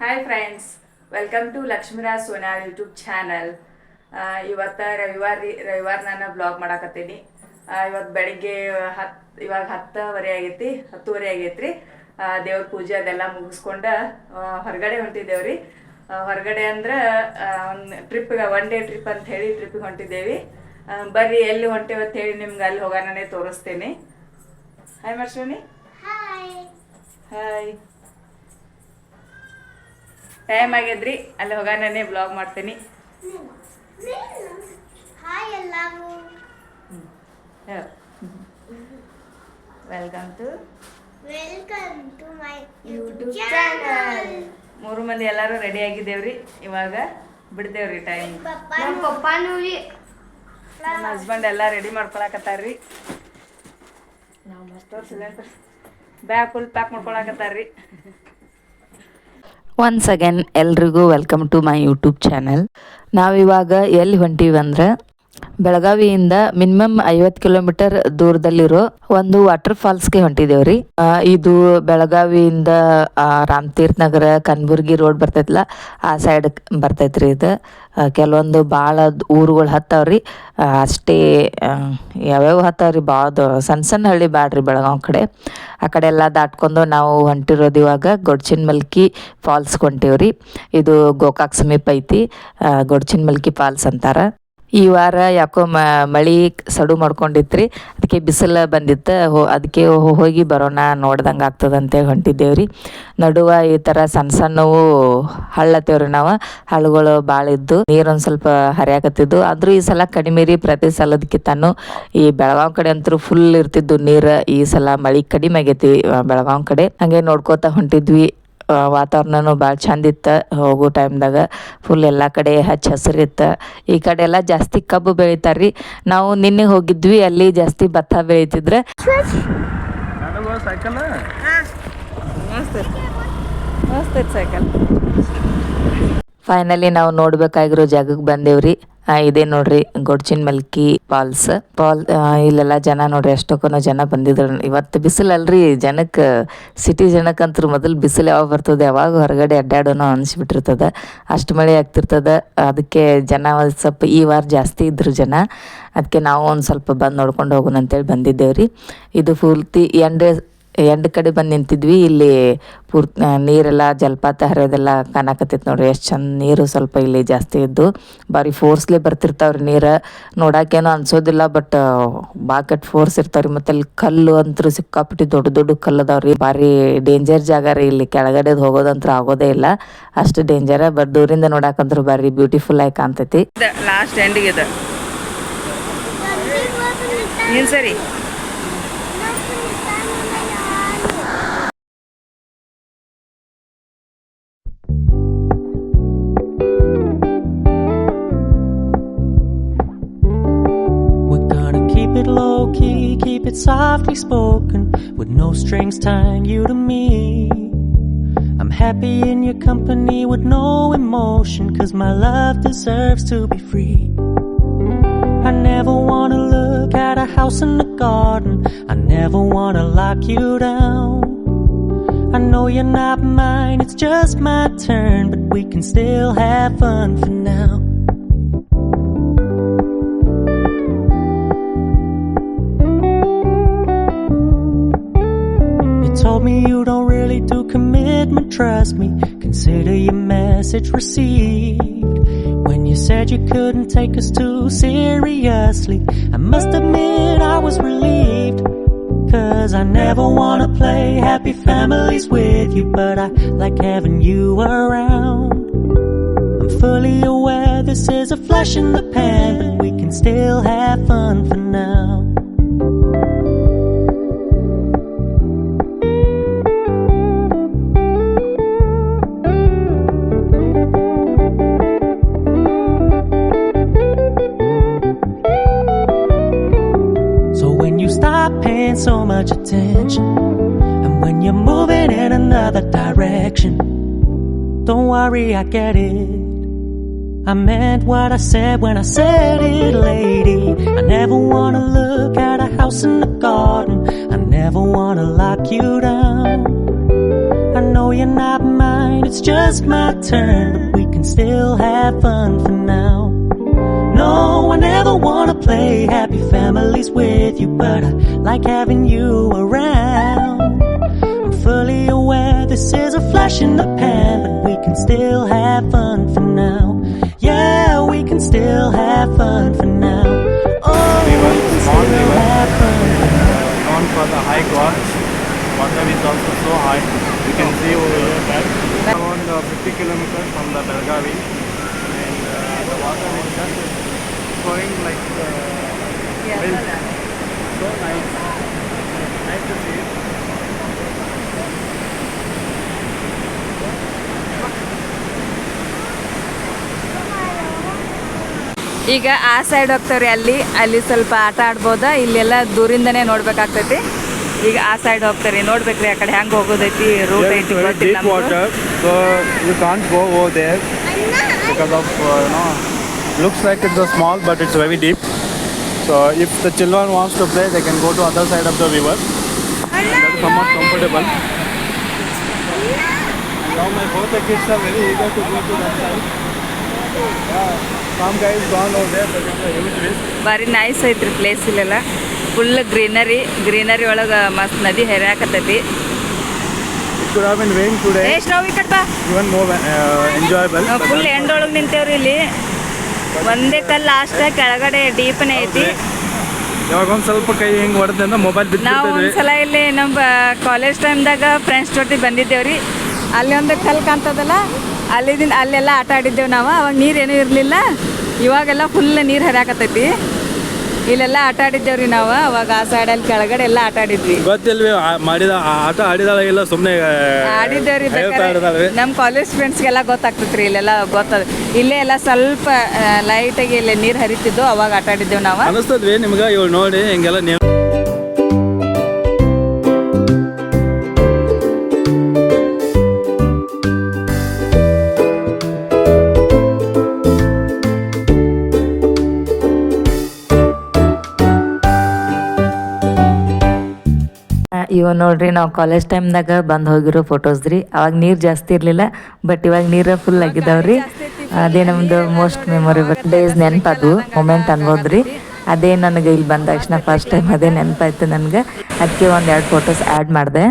Hi friends, welcome to Lakshmiraj Sonal YouTube channel. ಇವತ್ತು ರವಿವಾರ ನಾನು ಬ್ಲಾಗ್ ಮಾಡಾಕತ್ತೀನಿ. ಇವತ್ತು ಬೆಳಿಗ್ಗೆ ಇವಾಗ 10:30 ಆಗೈತ್ರಿ. ದೇವ್ರ ಪೂಜೆ ಅದೆಲ್ಲ ಮುಗಿಸ್ಕೊಂಡು ಹೊರಗಡೆ ಹೊಂಟಿದ್ದೇವ್ರಿ. ಹೊರಗಡೆ ಅಂದ್ರೆ ಟ್ರಿಪ್ಗೆ ಒನ್ ಡೇ ಟ್ರಿಪ್ ಅಂತ ಹೇಳಿ ಟ್ರಿಪ್ಪಿಗೆ ಹೊಂಟಿದ್ದೇವೆ. ಬರ್ರಿ ಎಲ್ಲಿ ಹೊಂಟೇವೆ ಅಂತ ಹೇಳಿ ನಿಮ್ಗೆ ಅಲ್ಲಿ ಹೋಗೋಣನೇ ತೋರಿಸ್ತೀನಿ. ಹಾಯ್ ಮರ್ಶಿನಿ. ಹಾಯ್. ಟೈಮ್ ಆಗ್ಯದ್ರಿ, ಅಲ್ಲಿ ಹೋಗೋಣನೇ ಬ್ಲಾಗ್ ಮಾಡ್ತೀನಿ. Welcome to my YouTube channel. 3 ಮಂದಿ ಎಲ್ಲರೂ ರೆಡಿ ಆಗಿದ್ದೇವ್ರಿ. ಇವಾಗ ಬಿಡ್ತೇವ್ರಿ ಟೈಮ್. ನಮ್ಮ ಹಸ್ಬೆಂಡ್ ಎಲ್ಲ ರೆಡಿ ಮಾಡ್ಕೊಳಕತ್ತಾರ್ರಿ. ನಾವು ಮಸ್ತ್ ಸಿಲಿಂಡರ್ ಬ್ಯಾಗ್ ಫುಲ್ ಪ್ಯಾಕ್ ಮಾಡ್ಕೊಳಕತ್ತಾರ್ರಿ. ಒನ್ಸ್ ಅಗೇನ್ ಎಲ್ರಿಗೂ welcome to my YouTube channel. ನಾವಿವಾಗ ಎಲ್ಲಿ ಹೊಂಟೀವಿ ಅಂದ್ರೆ ಬೆಳಗಾವಿಯಿಂದ ಮಿನಿಮಮ್ 50 ಕಿಲೋಮೀಟರ್ ದೂರದಲ್ಲಿರೋ ಒಂದು ವಾಟರ್ ಫಾಲ್ಸ್ಗೆ ಹೊಂಟಿದ್ದೇವ್ರಿ. ಇದು ಬೆಳಗಾವಿಯಿಂದ ರಾಮತೀರ್ಥ ನಗರ ಕನಬುರ್ಗಿ ರೋಡ್ ಬರ್ತೈತಲ್ಲ, ಆ ಸೈಡ್ ಬರ್ತೈತ್ರಿ. ಇದು ಕೆಲವೊಂದು ಭಾಳ ಊರುಗಳು ಹತ್ತಾವ್ರಿ. ಅಷ್ಟೇ ಯಾವ್ಯಾವ ಹತ್ತಾವ್ರಿ, ಭಾಳ ಸಣ್ಣ ಹಳ್ಳಿ ಬ್ಯಾಡ್ರಿ ಬೆಳಗಾವಿ ಕಡೆ. ಆ ಕಡೆ ಎಲ್ಲ ದಾಟ್ಕೊಂಡು ನಾವು ಹೊಂಟಿರೋದು ಇವಾಗ ಗೊಡ್ಚಿನಮಲ್ಕಿ ಫಾಲ್ಸ್ಗೆ ಹೊಂಟೀವ್ರಿ. ಇದು ಗೋಕಾಕ್ ಸಮೀಪ ಐತಿ. ಗೊಡ್ಚಿನಮಲ್ಕಿ ಫಾಲ್ಸ್ ಅಂತಾರ. ಈ ವಾರ ಯಾಕೋ ಮಳೆ ಸಡು ಮಾಡ್ಕೊಂಡಿತ್ರಿ, ಅದಕ್ಕೆ ಬಿಸಿಲು ಬಂದಿತ್ತು. ಅದಕ್ಕೆ ಹೋಗಿ ಬರೋಣ ನೋಡ್ದಂಗೆ ಆಗ್ತದಂತೇಳಿ ಹೊಂಟಿದ್ದೇವ್ರಿ. ನಡುವ ಈ ಥರ ಸಣ್ಣವು ಹಳ್ಳತ್ತೇವ್ರಿ ನಾವು. ಹಳ್ಳಗಳು ಭಾಳ ಇದ್ದು ನೀರೊಂದು ಸ್ವಲ್ಪ ಹರಿಯಾಕತ್ತಿದ್ದು. ಆದರೂ ಈ ಸಲ ಕಡಿಮೆ ರೀ, ಪ್ರತಿ ಸಲದಕ್ಕಿಂತನೂ. ಈ ಬೆಳಗಾವಿ ಕಡೆ ಅಂತೂ ಫುಲ್ ಇರ್ತಿದ್ದು ನೀರು. ಈ ಸಲ ಮಳೆ ಕಡಿಮೆ ಆಗೈತಿ ಬೆಳಗಾವಿ ಕಡೆ. ಹಂಗೆ ನೋಡ್ಕೋತ ಹೊಂಟಿದ್ವಿ. ವಾತಾವರಣನೂ ಭಾಳ ಚಂದ ಇತ್ತು. ಹೋಗೋ ಟೈಮ್ದಾಗ ಫುಲ್ ಎಲ್ಲ ಕಡೆ ಹಚ್ಚ ಹಸಿರಿತ್ತು. ಈ ಕಡೆ ಎಲ್ಲ ಜಾಸ್ತಿ ಕಬ್ಬು ಬೆಳಿತಾರ್ರಿ. ನಾವು ನಿನ್ನೆ ಹೋಗಿದ್ವಿ, ಅಲ್ಲಿ ಜಾಸ್ತಿ ಭತ್ತ ಬೆಳಿತಿದ್ರೆ. ಮಸ್ತ್ ಸೈಕಲ್. ಫೈನಲಿ ನಾವು ನೋಡ್ಬೇಕಾಗಿರೋ ಜಾಗಕ್ಕೆ ಬಂದೇವ್ರಿ. ಇದೇ ನೋಡ್ರಿ ಗೊಡ್ಚಿನಮಲ್ಕಿ ಫಾಲ್ಸ್. ಇಲ್ಲೆಲ್ಲ ಜನ ನೋಡ್ರಿ, ಎಷ್ಟೊಕ್ಕೂ ಜನ ಬಂದಿದ್ರು. ಇವತ್ತು ಬಿಸಿಲು ಅಲ್ರಿ, ಜನಕ್ಕೆ ಸಿಟಿ ಜನಕ್ಕಂತೂ ಮೊದಲು ಬಿಸಿಲು ಯಾವಾಗ ಬರ್ತದೆ ಯಾವಾಗ ಹೊರಗಡೆ ಅಡ್ಡಾಡೋನೋ ಅನಿಸ್ಬಿಟ್ಟಿರ್ತದೆ. ಅಷ್ಟು ಮಳೆ ಆಗ್ತಿರ್ತದೆ. ಅದಕ್ಕೆ ಜನ ಸ್ವಲ್ಪ ಈ ವಾರ ಜಾಸ್ತಿ ಇದ್ರು ಜನ. ಅದಕ್ಕೆ ನಾವು ಒಂದು ಸ್ವಲ್ಪ ಬಂದು ನೋಡ್ಕೊಂಡು ಹೋಗೋಣ ಅಂತೇಳಿ ಬಂದಿದ್ದೇವ್ರಿ. ಇದು ಪೂರ್ತಿ ಎಂಡ್ ಕಡೆ ಬಂದು ನಿಂತಿದ್ವಿ. ಇಲ್ಲಿ ನೀರೆಲ್ಲ ಜಲಪಾತ ಹರಿಯೋದೆಲ್ಲ ಕಾಣಕತ್ತೈತೆ ನೋಡ್ರಿ. ಎಷ್ಟು ಚಂದ ನೀರು ಸ್ವಲ್ಪ ಇಲ್ಲಿ ಜಾಸ್ತಿ ಇದ್ದು ಭಾರಿ ಫೋರ್ಸ್ಲಿ ಬರ್ತಿರ್ತಾವ್ರಿ ನೀರು. ನೋಡೋಕೇನೋ ಅನ್ಸೋದಿಲ್ಲ, ಬಟ್ ಬಾಕಟ್ ಫೋರ್ಸ್ ಇರ್ತಾವ್ರಿ. ಮತ್ತು ಅಲ್ಲಿ ಕಲ್ಲು ಅಂತೂ ಸಿಕ್ಕಾಪಟ್ಟಿ ದೊಡ್ಡ ದೊಡ್ಡ ಕಲ್ಲು ಅದಾವ್ರಿ. ಭಾರಿ ಡೇಂಜರ್ ಜಾಗ ರೀ. ಇಲ್ಲಿ ಕೆಳಗಡೆ ಹೋಗೋದಂತೂ ಆಗೋದೇ ಇಲ್ಲ, ಅಷ್ಟು ಡೇಂಜರ. ಬಟ್ ದೂರಿಂದ ನೋಡಕಂದ್ರೂ ಭಾರಿ ಬ್ಯೂಟಿಫುಲ್ ಆಗಿ ಕಾಣ್ತೈತಿ. ಲಾಸ್ಟ್ ಎಂಡಿಗೆ ಇದೆ ನೀನು ಸರಿ. Low key, keep it softly spoken, with no strings tying you to me. I'm happy in your company with no emotion, 'cause my love deserves to be free. I never wanna look at a house in the garden, I never wanna lock you down. I know you're not mine, it's just my turn, but we can still have fun for now. Told me you don't really do commitment, trust me, consider your message received. When you said you couldn't take us too seriously, I must admit I was relieved. 'Cause I never wanna play happy families with you, but I like having you around. I'm fully aware this is a flash in the pan, but we can still have fun for now. Paying so much attention, and when you're moving in another direction, don't worry, I get it. I meant what I said when I said it, lady. I never wanna look at a house in the garden, I never wanna lock you down. I know you're not mine, it's just my turn, but we can still have fun for now. No, I never wanna play happy families with you, but I like having you around. I'm fully aware this is a flash in the pan, but we can still have fun for now. Yeah, we can still have fun for now. Oh, we can still have fun for now. Known for the high gorge. Water is also so high. You can see over here that around 50 kilometers from the Belgavi, and the water is just flowing like milk. So nice. Nice to see it. ಈಗ ಆ side ಹೋಗ್ತಾವ್ರಿ, ಅಲ್ಲಿ ಸ್ವಲ್ಪ ಆಟ ಆಡ್ಬೋದಾ, ಇಲ್ಲೆಲ್ಲ ದೂರಿಂದನೇ ನೋಡ್ಬೇಕಾಗ್ತೈತಿ. ಈಗ ಆ side ಹೋಗ್ತಾರೆ, ನೋಡ್ಬೇಕ್ರಿ ಆ ಕಡೆ ಹೆಂಗೆ ಹೋಗೋದೈತಿ, ರೂಟ್ There ಐತಿ is very ಗೊತ್ತಿಲ್ಲ deep water, so you can't go over there because of looks like it's small but it's very deep. So if the children wants to play, they can go to other side of the river. And that is somewhat comfortable. And now my both the kids are very eager to go to that side. Some guys gone over there, but it's a huge risk. ಭಾರಿ nice ಐತ್ರಿ place. ಇಲ್ಲೆಲ್ಲ full greenery ಒಳಗೆ ಮಸ್ತ್ ನದಿ ಹರಿಯಾಕತ್ತೈತಿ. It could have been rain today, ನಾವು ಈ ಕಡೆ ಬಾ, even more enjoyable. ನಾವು ಫುಲ್ ಎಂಡ್ ಒಳಗೆ ನಿಂತೇವ್ರಿ. ಇಲ್ಲಿ ಒಂದೇ ಕಲ್ಲು ಲಾಸ್ಟ್ ಕೆಳಗಡೆ ಡೀಪ್ನೇ ಐತಿ. ಯಾವಾಗ ಒಂದು ಸ್ವಲ್ಪ ಕೈ ಹಿಂಗೆ ಹೊಡೆದಿಂದ ಮೊಬೈಲ್ ನಾವು ಬಿದ್ದು ಒಂದ್ಸಲ ಇಲ್ಲಿ ನಮ್ಮ ಕಾಲೇಜ್ ಟೈಮ್ದಾಗ ಫ್ರೆಂಡ್ಸ್ ಜೊತೆ ಬಂದಿದ್ದೇವ್ರಿ. ಅಲ್ಲಿ ಒಂದು ಕಲ್ಲು ಕಾಣ್ತದಲ್ಲ, ಅಲ್ಲೆಲ್ಲ ಆಟ ಆಡಿದ್ದೇವೆ ನಾವು. ಅವಾಗ ನೀರೇನೂ ಇರಲಿಲ್ಲ, ಇವಾಗೆಲ್ಲ ಫುಲ್ ನೀರು ಹರಿಯಾಕತ್ತೈತಿ. ಇಲ್ಲೆಲ್ಲ ಆಟ ಆಡಿದ್ದೇವ್ರಿ ನಾವು. ಅವಾಗ ಆ ಸೈಡಲ್ಲಿ ಕೆಳಗಡೆ ಎಲ್ಲ ಆಟ ಆಡಿದ್ವಿ. ಗೊತ್ತಿಲ್ವಿ ಮಾಡಿದ ಆಟ ಆಡಿದಾಳೆ ಇಲ್ಲ ಸುಮ್ಮನೆ ಆಡಿದ್ದೇವ್ರಿ. ನಮ್ಮ ಕಾಲೇಜ್ ಫ್ರೆಂಡ್ಸ್ಗೆಲ್ಲ ಗೊತ್ತಾಗ್ತೈತ್ರಿ, ಇಲ್ಲೆಲ್ಲ ಗೊತ್ತದ. ಇಲ್ಲೇ ಎಲ್ಲ ಸ್ವಲ್ಪ ಲೈಟಾಗಿ ಇಲ್ಲಿ ನೀರು ಹರಿತಿದ್ದು, ಅವಾಗ ಆಟ ಆಡಿದ್ದೇವೆ ನಾವು. ಅನಿಸ್ತದ್ವಿ ನಿಮ್ಗೆ ಇವ್ ನೋಡಿ ಹಿಂಗೆಲ್ಲ ನೀವು ಇವ ನೋಡ್ರಿ, ನಾವು ಕಾಲೇಜ್ ಟೈಮ್ದಾಗ ಬಂದು ಹೋಗಿರೋ ಫೋಟೋಸ್ ರೀ. ಅವಾಗ ನೀರು ಜಾಸ್ತಿ ಇರಲಿಲ್ಲ, ಬಟ್ ಇವಾಗ ನೀರು ಫುಲ್ ಆಗಿದ್ದಾವ್ರಿ. ಅದೇ ನಮ್ದು ಮೋಸ್ಟ್ ಮೆಮೊರೇಬಲ್ ಡೇಸ್ ನೆನಪದು ಮೊಮೆಂಟ್ ಅನ್ಬೋದ್ರಿ. ಅದೇ ನನಗೆ ಇಲ್ಲಿ ಬಂದ ತಕ್ಷಣ ಫಸ್ಟ್ ಟೈಮ್ ಅದೇ ನೆನಪಾಯ್ತು ನನಗೆ. ಅದಕ್ಕೆ ಒಂದೆರಡು ಫೋಟೋಸ್ ಆ್ಯಡ್ ಮಾಡಿದೆ.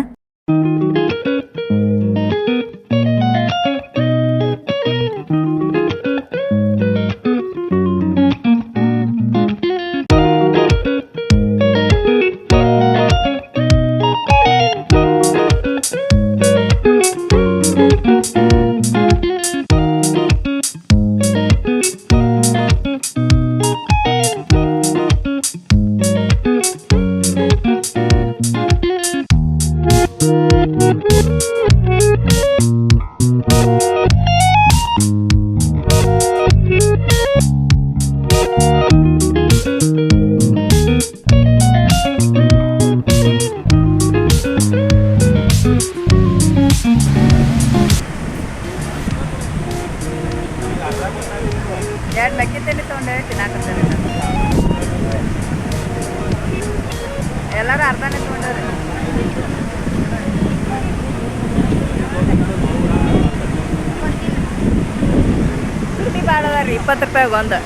ಎರಡು ಮೆಕ್ಕಿತೆನಿ ತೊಗೊಂಡೆ ತಿನ್ನಾಕತ್ತಾರೆ. ಎಲ್ಲರೂ ಅರ್ಧನೇ ತೊಗೊಂಡ್ರಿ. ತುಟ್ಟಿ ಭಾಳ ಅದ ರೀ, 20 ರೂಪಾಯಿಗೆ ಒಂದು.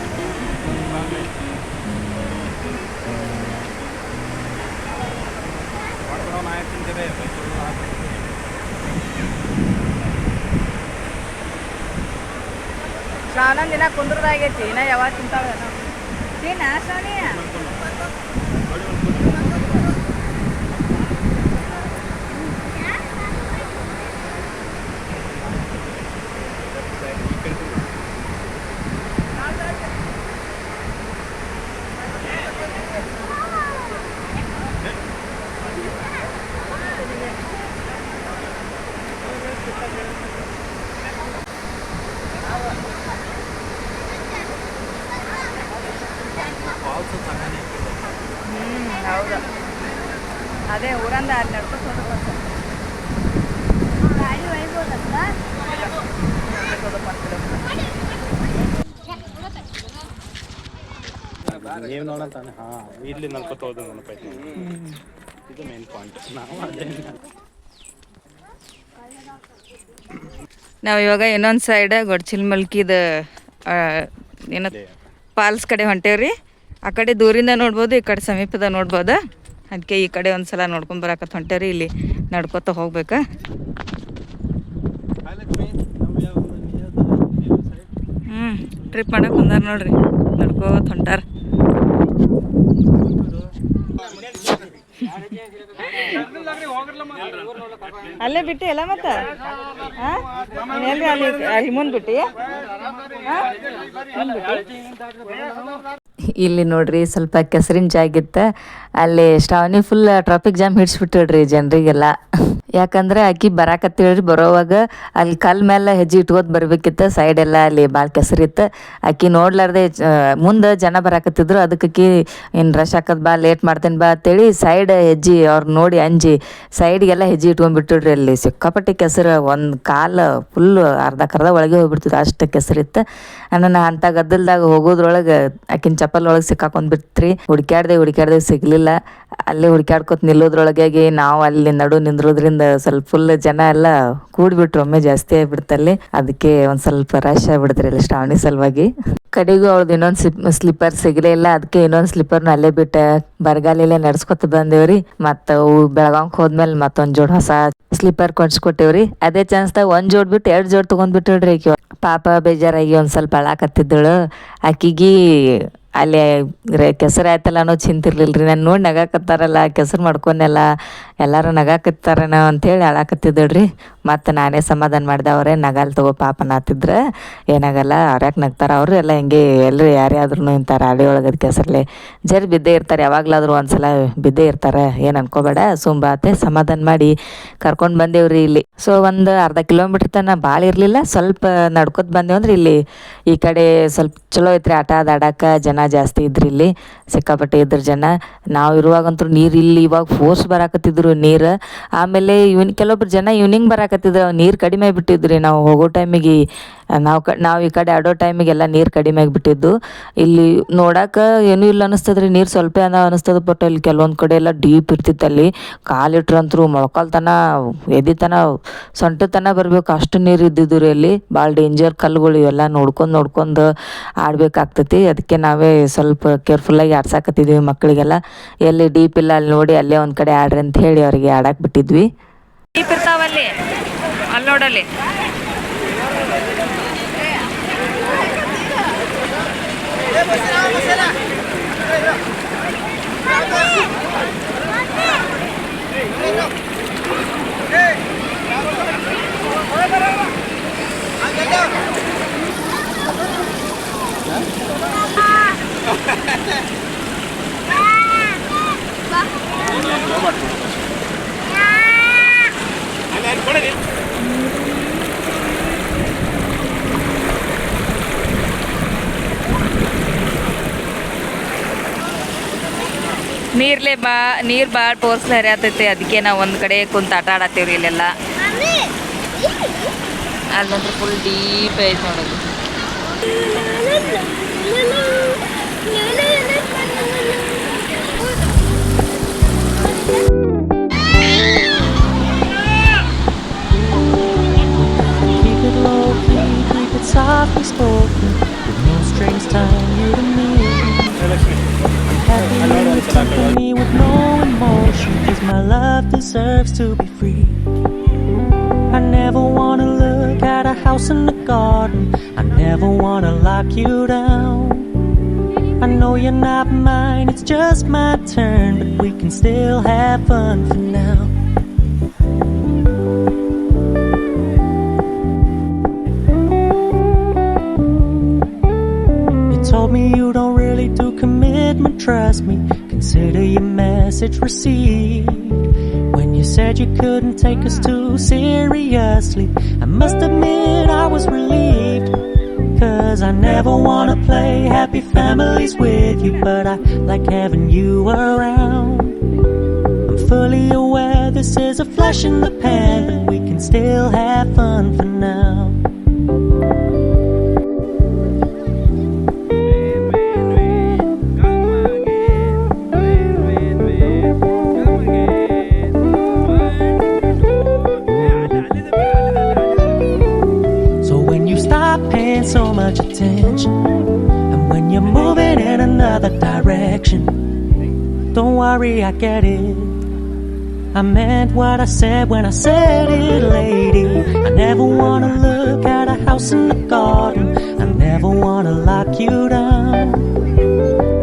ಶ್ರಾವಣ ದಿನ ಕುಂದ್ರದಾಗೈತಿ, ಇನ್ನ ಯಾವಾಗ ತಿಂತಾಳೆ ತಿನ್ನ ಶ್ರಾವಣಿಯ. ಹೌದು, ಅದೇ ಊರಂದ ಅಲ್ಲಿ ನಡ್ಕೊಂಡು ಗಾಡಿ ಒಯ್ಬೋದಲ್ಲ. ನೀವು ನೋಡಂತಾನೆ. ಇಲ್ಲಿ ನಲ್ಕೊತ ನೆನಪೈತಿ. ಇದು ಮೇನ್ ಪಾಯಿಂಟ್. ನಾವು ಅದೇ ನಾವು ಇವಾಗ ಇನ್ನೊಂದು ಸೈಡ್ ಗೊಡ್ಚಿಲ್ಮಲ್ಕಿದ ಏನೋ ಫಾಲ್ಸ್ ಕಡೆ ಹೊಂಟೇವ್ರಿ. ಆ ಕಡೆ ದೂರಿಂದ ನೋಡ್ಬೋದು, ಈ ಕಡೆ ಸಮೀಪದ ನೋಡ್ಬೋದು. ಅದಕ್ಕೆ ಈ ಕಡೆ ಒಂದು ಸಲ ನೋಡ್ಕೊಂಡು ಬರಕತ್ತ ಹೊಂಟೇವ್ರಿ. ಇಲ್ಲಿ ನಡ್ಕೊತ ಹೋಗ್ಬೇಕಾ. ಟ್ರಿಪ್ ಮಾಡಕ್ಕೆ ಬಂದಾರ ನೋಡ್ರಿ, ನಡ್ಕೋತ ಹೊಂಟಾರ. ಅಲ್ಲೇ ಬಿಟ್ಟು ಎಲ್ಲ ಮತ್ತೆ ಅಲ್ಲಿ ಮುಂದೆ ಬಿಟ್ಟು ಇಲ್ಲಿ ನೋಡ್ರಿ ಸ್ವಲ್ಪ ಕೆಸರಿನ ಜಾಗಿತ್ತ, ಅಲ್ಲಿ ಶ್ರಾವಣಿ ಫುಲ್ ಟ್ರಾಫಿಕ್ ಜಾಮ್ ಹಿಡಿಸ್ಬಿಟ್ಟಿಡ್ರಿ ಜನರಿಗೆಲ್ಲ. ಯಾಕಂದ್ರೆ ಆಕಿ ಬರಾಕತ್ತಿಳ್ರಿ, ಬರೋವಾಗ ಅಲ್ಲಿ ಕಲ್ ಮೇಲೆ ಹೆಜ್ಜೆ ಇಟ್ಕೋತ ಬರ್ಬೇಕಿತ್ತ. ಸೈಡ್ ಎಲ್ಲ ಅಲ್ಲಿ ಭಾಳ ಕೆಸರಿತ್ತು. ಆಕಿ ನೋಡ್ಲಾರ್ದೆ ಮುಂದೆ ಜನ ಬರಾಕತ್ತಿದ್ರು. ಅದಕ್ಕೆ ಆಕಿ ಇನ್ನು ರಶ್ ಹಾಕದ್ ಬಾ, ಲೇಟ್ ಮಾಡ್ತೇನೆ ಬಾ ಅಂತೇಳಿ ಸೈಡ್ ಹೆಜ್ಜೆ ಅವ್ರು ನೋಡಿ ಅಂಜಿ ಸೈಡ್ಗೆಲ್ಲ ಹೆಜ್ಜೆ ಇಟ್ಕೊಂಡ್ಬಿಟ್ಟಿಡ್ರಿ. ಅಲ್ಲಿ ಸಿಕ್ಕಾಪಟ್ಟಿ ಕೆಸರು, ಒಂದು ಕಾಲು ಫುಲ್ಲು ಅರ್ಧಕ್ಕರ್ಧ ಒಳಗೆ ಹೋಗ್ಬಿಡ್ತಿದ್ರು, ಅಷ್ಟು ಕೆಸರಿತ್ತು. ನಾನು ಅಂಥ ಗದ್ದಲ್ದಾಗ ಹೋಗೋದ್ರೊಳಗೆ ಆಕಿನ ಚಪ್ಪಲ್ ಒಳಗೆ ಸಿಕ್ಕಾಕೊಂಡ್ಬಿಟ್ರಿ. ಹುಡ್ಕ್ಯಾಡ್ದೆ ಸಿಗ್ಲಿಲ್ಲ. ಅಲ್ಲೇ ಹುಡ್ಕ್ಯಾಡ್ಕೊತ ನಿಲ್ಲೋದ್ರೊಳಗಾಗಿ ನಾವು ಅಲ್ಲಿ ನಡು ನಿಂದ್ರೋದ್ರಿಂದ ಸ್ವಲ್ಪ ಫುಲ್ ಜನ ಎಲ್ಲ ಕೂಡ್ಬಿಟ್ರು, ಒಮ್ಮೆ ಜಾಸ್ತಿ ಆಗಿಬಿಡ್ತಲ್ಲಿ. ಅದಕ್ಕೆ ಒಂದು ಸ್ವಲ್ಪ ರಶ್ ಆಗಿಬಿಡ್ತ್ರಿ ಅಲ್ಲಿ ಶ್ರಾವಣಿ ಸಲುವಾಗಿ. ಕಡೆಗೂ ಅವ್ಳದ್ದು ಇನ್ನೊಂದು ಸ್ಲಿಪ್ಪರ್ ಸಿಗಲೇ ಇಲ್ಲ. ಅದಕ್ಕೆ ಇನ್ನೊಂದು ಸ್ಲಿಪ್ಪರ್ನ ಅಲ್ಲೇ ಬಿಟ್ಟು ಬರಗಾಲಲ್ಲೇ ನಡ್ಸ್ಕೊತ ಬಂದೇವ್ರಿ. ಮತ್ತು ಬೆಳಗಾವ್ಗೆ ಹೋದ್ಮೇಲೆ ಮತ್ತೊಂದು ಜೋಡ್ ಹೊಸ ಸ್ಲಿಪ್ಪರ್ ಕೊಡ್ಸ್ಕೊಟ್ಟೇವ್ರಿ. ಅದೇ ಚಾನ್ಸ್ದಾಗ ಒಂದು ಜೋಡ್ ಬಿಟ್ಟು 2 ಜೋಡ್ ತೊಗೊಂಡ್ಬಿಟ್ಟಿಡ್ರಿ ಆಕಿ. ಪಾಪ ಬೇಜಾರಾಗಿ ಒಂದು ಸ್ವಲ್ಪ ಅಳಾಕತ್ತಿದ್ದಳು. ಆಕಿಗೆ ಅಲ್ಲಿ ಕೆಸರು ಆಯ್ತಲ್ಲ ಅನ್ನೋ ಚಿಂತಿರ್ಲಿಲ್ಲ ರೀ. ನಾನು ನೋಡಿ ನಗಾಕತ್ತಾರಲ್ಲ, ಕೆಸರು ಮಾಡ್ಕೊಂಡೆಲ್ಲ ಎಲ್ಲರೂ ನಗಾಕತ್ತಾರನ ಅಂಥೇಳಿ ಅಳಾಕತ್ತಿದ್ದಳ್ರಿ. ಮತ್ತು ನಾನೇ ಸಮಾಧಾನ ಮಾಡಿದೆ. ಅವರೇ ನಗಾಲ್ ತಗೋ ಪಾಪ ನಾತಿದ್ರೆ ಏನಾಗಲ್ಲ, ಅವ್ರ್ಯಾಕೆ ನಗ್ತಾರೆ, ಅವರು ಎಲ್ಲ ಹಿಂಗೆ ಎಲ್ಲರೂ ಯಾರ್ಯಾದ್ರೂ ಇಂಥ ರಾಡಿ ಒಳಗದ ಕೆಸರಲ್ಲಿ ಜರಿ ಬಿದ್ದೇ ಇರ್ತಾರೆ, ಯಾವಾಗಲಾದ್ರೂ ಒಂದು ಸಲ ಬಿದ್ದೇ ಇರ್ತಾರೆ, ಏನು ಅನ್ಕೋಬೇಡ ಸುಂಬಾತೆ ಸಮಾಧಾನ ಮಾಡಿ ಕರ್ಕೊಂಡು ಬಂದೇವ್ರಿ ಇಲ್ಲಿ. ಸೊ ಒಂದು ಅರ್ಧ ಕಿಲೋಮೀಟ್ರ್ ತನಕ ಭಾಳ ಇರಲಿಲ್ಲ, ಸ್ವಲ್ಪ ನಡ್ಕೊತ ಬಂದೇವು ಅಂದ್ರೆ ಇಲ್ಲಿ ಈ ಕಡೆ ಸ್ವಲ್ಪ ಚಲೋ ಐತ್ರಿ. ಆಟ ಆಡಕ್ಕೆ ಜನ ಜಾಸ್ತಿ ಇದ್ರಿ, ಇಲ್ಲಿ ಸಿಕ್ಕಾಪಟ್ಟೆ ಇದ್ರ ಜನ. ನಾವು ಇರುವಾಗಂತೂ ನೀರು ಇಲ್ಲಿ ಇವಾಗ ಫೋರ್ಸ್ ಬರಾಕತ್ತಿದ್ರು ನೀರು. ಆಮೇಲೆ ಕೆಲವೊಬ್ರು ಜನ ಈವ್ನಿಂಗ್ ಬರಾಕತ್ತಿದ್ರು, ನೀರು ಕಡಿಮೆ ಆಗಿಬಿಟ್ಟಿದ್ರಿ. ನಾವು ಹೋಗೋ ಟೈಮಿಗೆ ನಾವು ಈ ಕಡೆ ಆಡೋ ಟೈಮಿಗೆ ಎಲ್ಲ ನೀರು ಕಡಿಮೆ ಆಗಿಬಿಟ್ಟಿದ್ದು. ಇಲ್ಲಿ ನೋಡಕ್ಕೆ ಏನೂ ಇಲ್ಲ ಅನ್ನಿಸ್ತದ್ರಿ, ನೀರು ಸ್ವಲ್ಪ ಅನ್ನಿಸ್ತದ. ಬಟ್ ಅಲ್ಲಿ ಕೆಲವೊಂದು ಕಡೆ ಎಲ್ಲ ಡೀಪ್ ಇರ್ತಿತ್ತಲ್ಲಿ. ಕಾಲಿಟ್ರಂತರೂ ಮೊಳಕಾಲ್ತನ ಎದಿತನ ಸೊಂಟತನ ಬರಬೇಕು, ಅಷ್ಟು ನೀರು ಇದ್ದಿದ್ದು ರೀ ಅಲ್ಲಿ. ಭಾಳ ಡೇಂಜರ್ ಕಲ್ಲುಗಳು ಇವೆಲ್ಲ ನೋಡ್ಕೊಂಡು ಆಡಬೇಕಾಗ್ತೈತಿ. ಅದಕ್ಕೆ ನಾವೇ ಸ್ವಲ್ಪ ಕೇರ್ಫುಲ್ಲಾಗಿ ಆಡ್ಸಾಕತ್ತಿದ್ವಿ ಮಕ್ಕಳಿಗೆಲ್ಲ. ಎಲ್ಲಿ ಡೀಪ್ ಇಲ್ಲ ಅಲ್ಲಿ ನೋಡಿ ಅಲ್ಲೇ ಒಂದು ಕಡೆ ಆಡ್ರಿ ಅಂತ ಹೇಳಿ ಅವರಿಗೆ ಆಡಕ್ಕೆ ಬಿಟ್ಟಿದ್ವಿ. ಡೀಪ್ ಇರ್ತಾವಲ್ಲಿ, ಅಲ್ಲಿ ನೋಡಲ್ಲಿ. ನೀರು ಭಾಳ ಫೋರ್ಸ್ಲಿ ಹರಿಯಾತೈತಿ. ಅದಕ್ಕೆ ನಾವು ಒಂದು ಕಡೆ ಕುಂತು ಆಟ ಆಡತ್ತೀವ್ರಿ ಇಲ್ಲೆಲ್ಲ. ಅಲ್ಲಂದ್ರೆ ಫುಲ್ ಡೀಪ್ ಐತೆ ನೋಡೋದು. Keep it low key, keep it softly spoken, with no strings tying you to me. Happy when you temper me with no emotion, 'cause my love deserves to be free. I never wanna look at a house in the garden, I never wanna lock you down. I know you're not mine, it's just my turn, but we can still have fun for now. You told me you don't really do commitment, trust me, consider your message received. When you said you couldn't take us too seriously, I must admit I was relieved. 'Cause I never wanna play happy families with you, but I like having you around. I'm fully aware this is a flash in the pan, but we can still have fun for now. paying so much attention. And when you're moving in another direction, don't worry, I get it. I meant what I said when I said it, lady. I never wanna look at a house in the garden. I never wanna lock you down.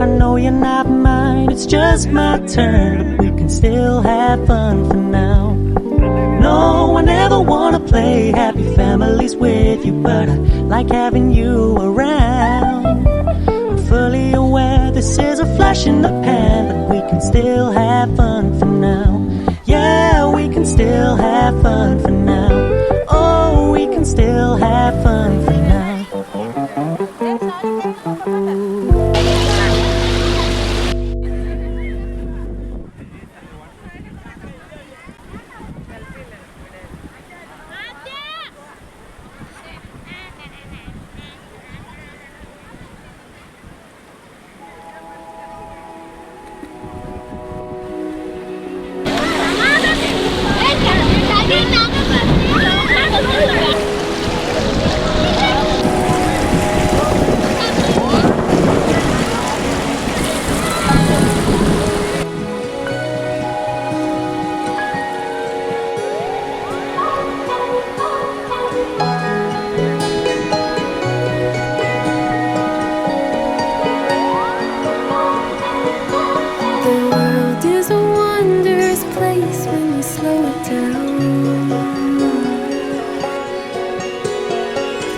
I know you're not mine, it's just my turn, but we can still have fun for now. No, I never wanna play happy families with you, but I like having you around. I'm fully aware this is a flash in the pan, but we can still have fun for now. Yeah, we can still have fun for now. Oh, we can still have fun for now.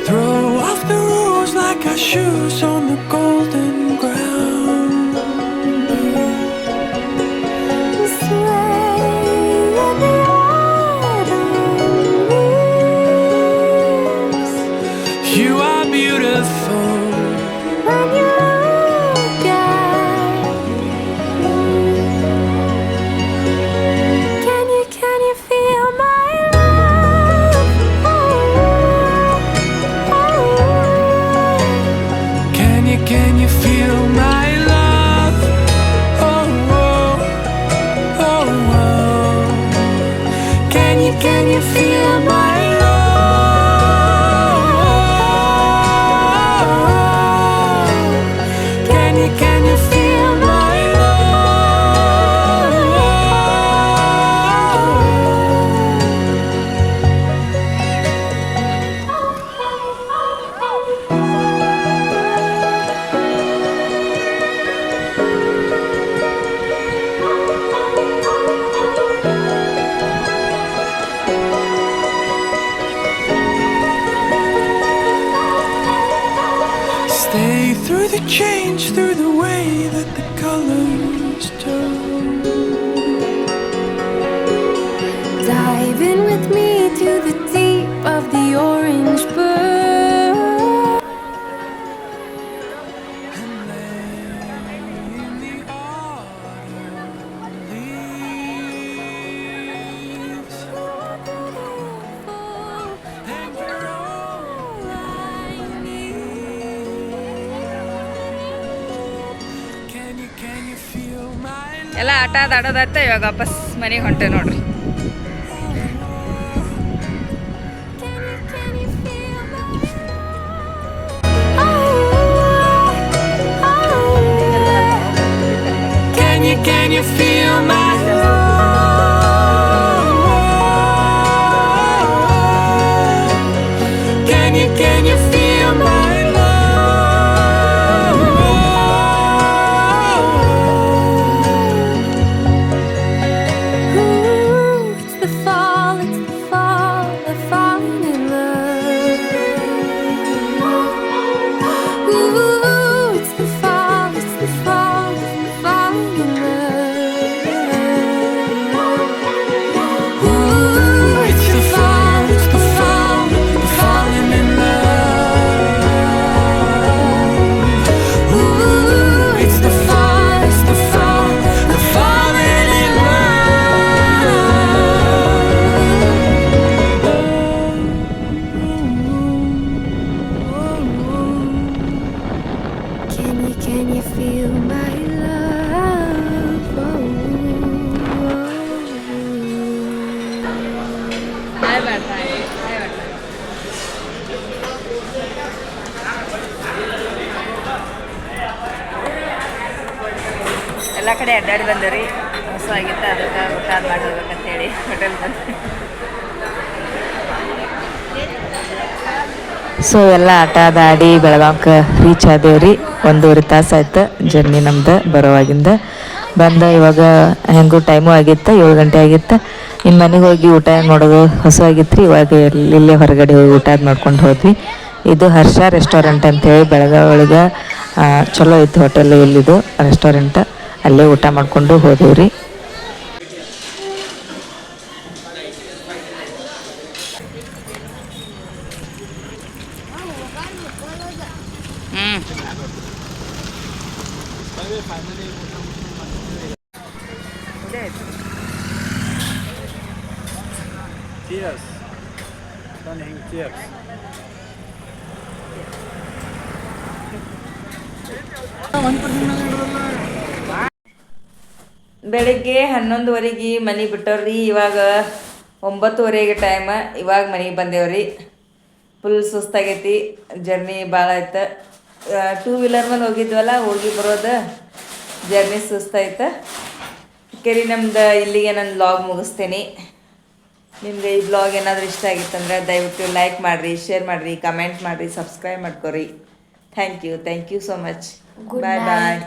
Throw off the rules like our shoes on the golden ground. Sway in the autumn leaves. You are beautiful when you look at me. Can you feel my love? Can you feel my love? Oh, oh, oh, oh. Can you feel my love? Can you feel my Stay through the change, through the way that the colors turn. Dive in with me to the deep of the orange bird. And lay in the autumn leaves. And you're all I need. Can you feel my love? ಎಲ್ಲ ಆಟ ಆಡೋದಾಯ್ತು. ಇವಾಗ ವಾಪಸ್ ಮನೆಗೆ ಹೊಂಟೆ ನೋಡ್ರಿ. Can you feel my can you feel my love? Can you feel my love? Ooh. ಎಲ್ಲ ಕಡೆ ಅಡ್ಡಾಡಿ ಬಂದೇವ್ರಿ ಹೊಸ ಆಗಿತ್ತು ಅದಕ್ಕೆ ಊಟ ಮಾಡಿ ಹೋಗ್ಬೇಕಂತ ಹೇಳಿ ಹೋಟೆಲ್ ಬಂದು ಸೊ ಎಲ್ಲ ಆಟ ಆಡಿ ಬೆಳಗಾವ್ಗೆ ರೀಚ್ ಆದೇವ್ರಿ 1.5 ತಾಸು ಆಯ್ತು ಜರ್ನಿ ನಮ್ದು ಬರೋವಾಗಿಂದ ಇವಾಗ ಹೆಂಗೂ ಟೈಮು ಆಗಿತ್ತು 7 ಗಂಟೆ ಆಗಿತ್ತು ಇನ್ನು ಮನೆಗೆ ಹೋಗಿ ಊಟ ಮಾಡೋದು ಹೊಸವಾಗಿತ್ತು ರೀ ಇವಾಗ ಇಲ್ಲೇ ಹೊರಗಡೆ ಹೋಗಿ ಊಟ ಮಾಡ್ಕೊಂಡು ಹೋದ್ವಿ ಇದು ಹರ್ಷ ರೆಸ್ಟೋರೆಂಟ್ ಅಂತೇಳಿ ಬೆಳಗಾವಿ ಒಳಗೆ ಚಲೋ ಇತ್ತು ಹೋಟೆಲ್ ಇಲ್ಲಿದು ರೆಸ್ಟೋರೆಂಟ್ ಅಲ್ಲೇ ಊಟ ಮಾಡ್ಕೊಂಡು ಹೋದೇವ್ರಿ Cheers. Stunning cheers. ಬೆಳಿಗ್ಗೆ 11:30 ಮನೆ ಬಿಟ್ಟವ್ರಿ ಇವಾಗ 9:30 ಟೈಮ್ ಇವಾಗ ಮನೆಗೆ ಬಂದೇವ್ರಿ ಫುಲ್ ಸುಸ್ತಾಗೈತಿ ಜರ್ನಿ ಭಾಳ ಆಯ್ತು 2 ವೀಲರ್ ಮೇಲೆ ಹೋಗಿದ್ವಲ್ಲ ಹೋಗಿ ಬರೋದು ಜರ್ನಿ ಸುಸ್ತಾಯ್ತು ಕೆರಿ ನಮ್ದು ಇಲ್ಲಿಗೆ ನಾನು ವ್ಲಾಗ್ ಮುಗಿಸ್ತೇನೆ ನಿಮಗೆ ಈ ಬ್ಲಾಗ್ ಏನಾದರೂ ಇಷ್ಟ ಆಗಿತ್ತಂದ್ರೆ ದಯವಿಟ್ಟು ಲೈಕ್ ಮಾಡಿರಿ ಶೇರ್ ಮಾಡಿರಿ ಕಮೆಂಟ್ ಮಾಡಿರಿ ಸಬ್ಸ್ಕ್ರೈಬ್ ಮಾಡ್ಕೊರಿ thank you so much bye bye